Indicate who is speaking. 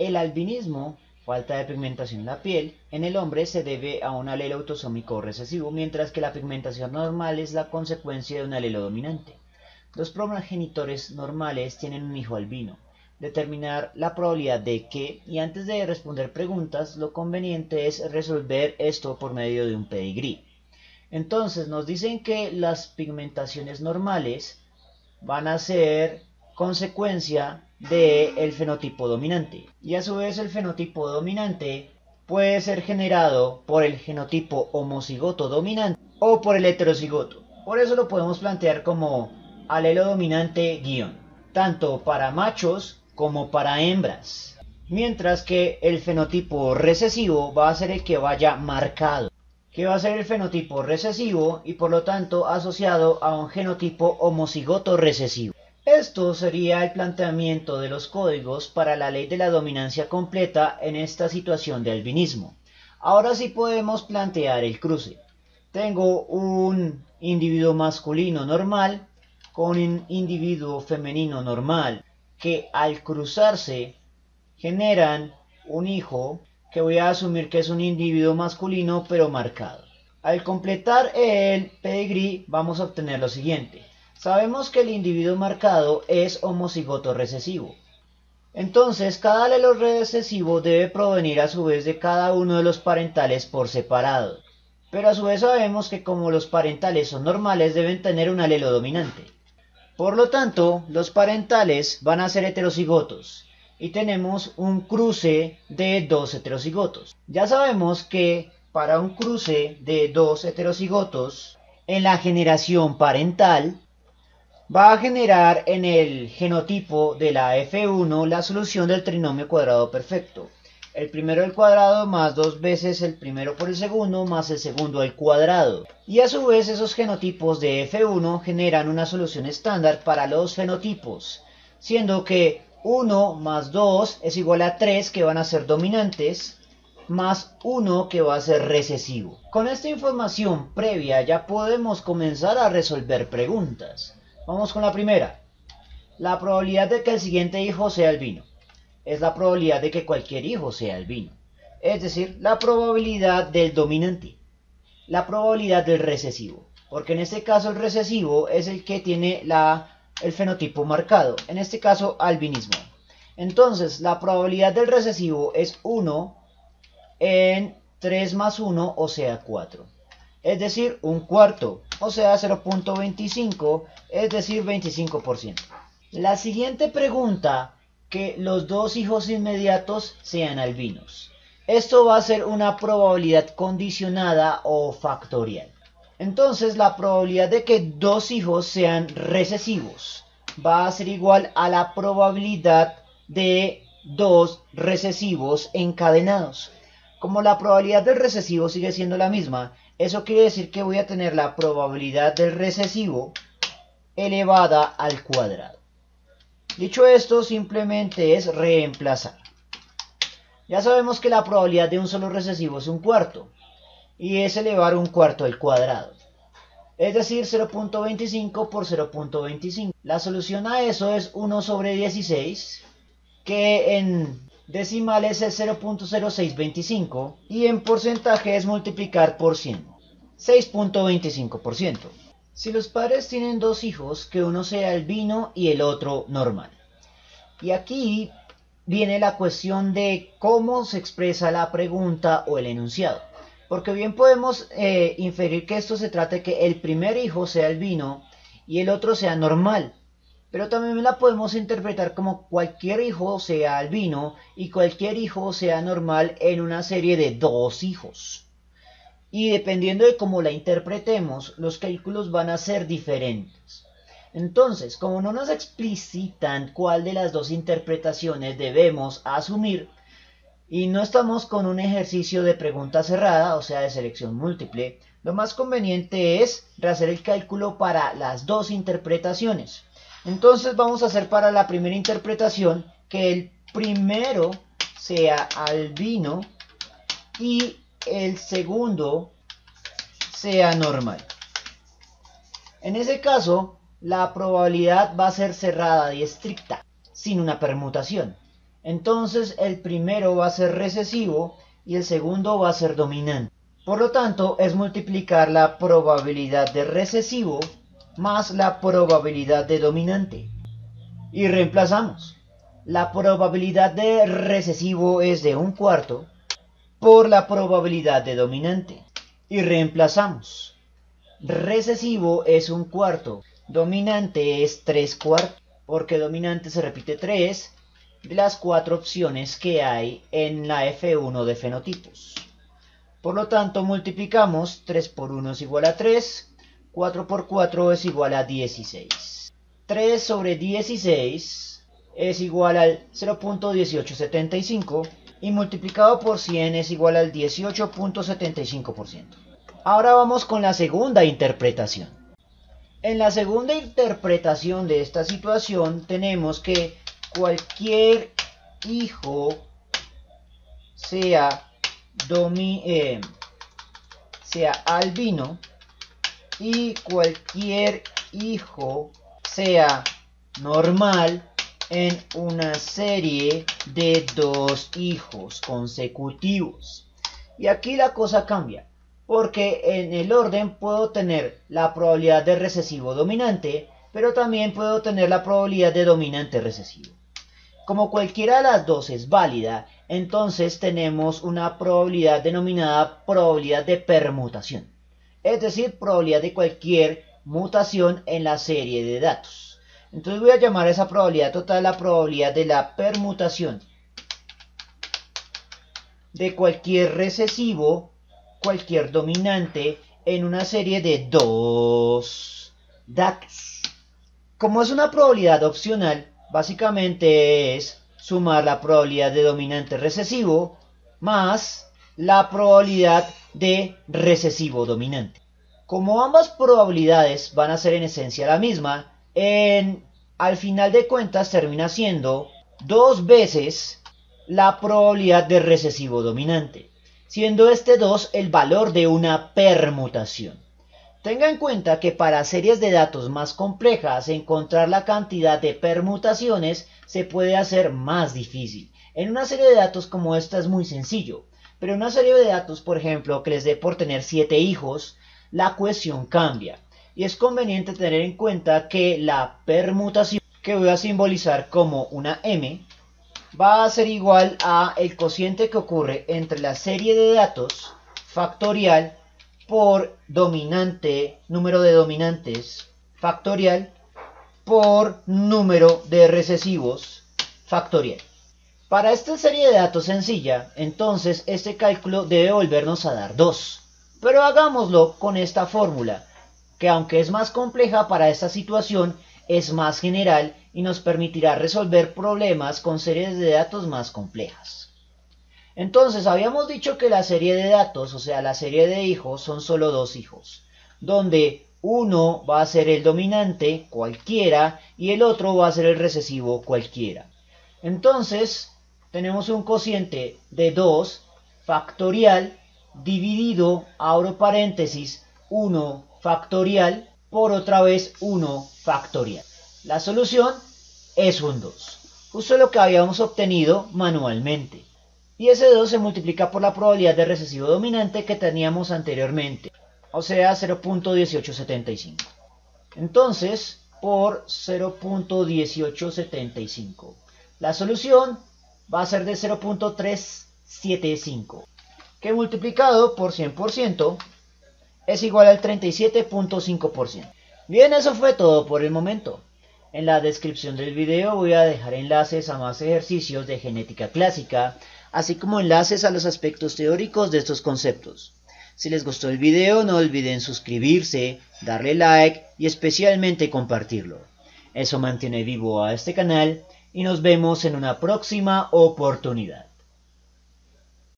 Speaker 1: El albinismo, falta de pigmentación en la piel, en el hombre se debe a un alelo autosómico recesivo, mientras que la pigmentación normal es la consecuencia de un alelo dominante. Los progenitores normales tienen un hijo albino. Determinar la probabilidad de que, y antes de responder preguntas, lo conveniente es resolver esto por medio de un pedigrí. Entonces nos dicen que las pigmentaciones normales van a ser consecuencia del fenotipo dominante. Y a su vez el fenotipo dominante puede ser generado por el genotipo homocigoto dominante o por el heterocigoto. Por eso lo podemos plantear como alelo dominante guión, tanto para machos como para hembras. Mientras que el fenotipo recesivo va a ser el que vaya marcado, que va a ser el fenotipo recesivo y por lo tanto asociado a un genotipo homocigoto recesivo. Esto sería el planteamiento de los códigos para la ley de la dominancia completa en esta situación de albinismo. Ahora sí podemos plantear el cruce. Tengo un individuo masculino normal con un individuo femenino normal que al cruzarse generan un hijo que voy a asumir que es un individuo masculino pero marcado. Al completar el pedigrí vamos a obtener lo siguiente. Sabemos que el individuo marcado es homocigoto recesivo. Entonces, cada alelo recesivo debe provenir a su vez de cada uno de los parentales por separado. Pero a su vez sabemos que como los parentales son normales deben tener un alelo dominante. Por lo tanto, los parentales van a ser heterocigotos. Y tenemos un cruce de dos heterocigotos. Ya sabemos que para un cruce de dos heterocigotos, en la generación parental, va a generar en el genotipo de la F1 la solución del trinomio cuadrado perfecto. El primero al cuadrado más dos veces el primero por el segundo más el segundo al cuadrado. Y a su vez esos genotipos de F1 generan una solución estándar para los fenotipos, siendo que 1 más 2 es igual a 3 que van a ser dominantes, más 1 que va a ser recesivo. Con esta información previa ya podemos comenzar a resolver preguntas. Vamos con la primera. La probabilidad de que el siguiente hijo sea albino es la probabilidad de que cualquier hijo sea albino. Es decir, la probabilidad del dominante. La probabilidad del recesivo. Porque en este caso el recesivo es el que tiene el fenotipo marcado. En este caso albinismo. Entonces la probabilidad del recesivo es 1 en 3 más 1, o sea 4. Es decir, un cuarto, o sea 0.25, es decir 25%. La siguiente pregunta, que los dos hijos inmediatos sean albinos. Esto va a ser una probabilidad condicionada o factorial. Entonces la probabilidad de que dos hijos sean recesivos va a ser igual a la probabilidad de dos recesivos encadenados. Como la probabilidad del recesivo sigue siendo la misma, eso quiere decir que voy a tener la probabilidad del recesivo elevada al cuadrado. Dicho esto, simplemente es reemplazar. Ya sabemos que la probabilidad de un solo recesivo es un cuarto, y es elevar un cuarto al cuadrado. Es decir, 0.25 por 0.25. La solución a eso es 1 sobre 16, que en decimales es 0.0625 y en porcentaje es multiplicar por 100, 6.25%. Si los padres tienen dos hijos, que uno sea albino y el otro normal. Y aquí viene la cuestión de cómo se expresa la pregunta o el enunciado. Porque bien podemos inferir que esto se trata de que el primer hijo sea albino y el otro sea normal. Pero también la podemos interpretar como cualquier hijo sea albino y cualquier hijo sea normal en una serie de dos hijos. Y dependiendo de cómo la interpretemos, los cálculos van a ser diferentes. Entonces, como no nos explicitan cuál de las dos interpretaciones debemos asumir, y no estamos con un ejercicio de pregunta cerrada, o sea de selección múltiple, lo más conveniente es hacer el cálculo para las dos interpretaciones. Entonces vamos a hacer para la primera interpretación que el primero sea albino y el segundo sea normal. En ese caso, la probabilidad va a ser cerrada y estricta, sin una permutación. Entonces el primero va a ser recesivo y el segundo va a ser dominante. Por lo tanto, es multiplicar la probabilidad de recesivo más la probabilidad de dominante. Y reemplazamos. La probabilidad de recesivo es de 1/4 por la probabilidad de dominante. Y reemplazamos. Recesivo es 1/4. Dominante es 3/4. Porque dominante se repite 3 de las 4 opciones que hay en la F1 de fenotipos. Por lo tanto, multiplicamos 3 por 1 es igual a 3, 4 por 4 es igual a 16. 3 sobre 16 es igual al 0.1875 y multiplicado por 100 es igual al 18.75%. Ahora vamos con la segunda interpretación. En la segunda interpretación de esta situación tenemos que cualquier hijo sea albino y cualquier hijo sea normal en una serie de 2 hijos consecutivos. Y aquí la cosa cambia, porque en el orden puedo tener la probabilidad de recesivo dominante, pero también puedo tener la probabilidad de dominante recesivo. Como cualquiera de las dos es válida, entonces tenemos una probabilidad denominada probabilidad de permutación, es decir, probabilidad de cualquier mutación en la serie de datos. Entonces voy a llamar a esa probabilidad total la probabilidad de la permutación de cualquier recesivo, cualquier dominante en una serie de 2 datos. Como es una probabilidad opcional, básicamente es sumar la probabilidad de dominante recesivo más la probabilidad de recesivo dominante. Como ambas probabilidades van a ser en esencia la misma, al final de cuentas termina siendo 2 veces la probabilidad de recesivo dominante, siendo este 2 el valor de una permutación. Tenga en cuenta que para series de datos más complejas, encontrar la cantidad de permutaciones se puede hacer más difícil. En una serie de datos como esta es muy sencillo, pero en una serie de datos, por ejemplo, que les dé por tener 7 hijos, la cuestión cambia. Y es conveniente tener en cuenta que la permutación, que voy a simbolizar como una M, va a ser igual a el cociente que ocurre entre la serie de datos factorial por dominante, número de dominantes, factorial, por número de recesivos, factorial. Para esta serie de datos sencilla, entonces este cálculo debe volvernos a dar 2. Pero hagámoslo con esta fórmula, que aunque es más compleja para esta situación, es más general y nos permitirá resolver problemas con series de datos más complejas. Entonces, habíamos dicho que la serie de datos, o sea, la serie de hijos, son solo 2 hijos, donde uno va a ser el dominante, cualquiera, y el otro va a ser el recesivo, cualquiera. Entonces, tenemos un cociente de 2 factorial dividido, abro paréntesis, 1 factorial por otra vez 1 factorial. La solución es un 2, justo lo que habíamos obtenido manualmente. Y ese 2 se multiplica por la probabilidad de recesivo dominante que teníamos anteriormente, o sea 0.1875. Entonces, por 0.1875, la solución va a ser de 0.375, que multiplicado por 100% es igual al 37.5%. Bien, eso fue todo por el momento. En la descripción del video voy a dejar enlaces a más ejercicios de genética clásica, así como enlaces a los aspectos teóricos de estos conceptos. Si les gustó el video, no olviden suscribirse, darle like y especialmente compartirlo. Eso mantiene vivo a este canal y nos vemos en una próxima oportunidad.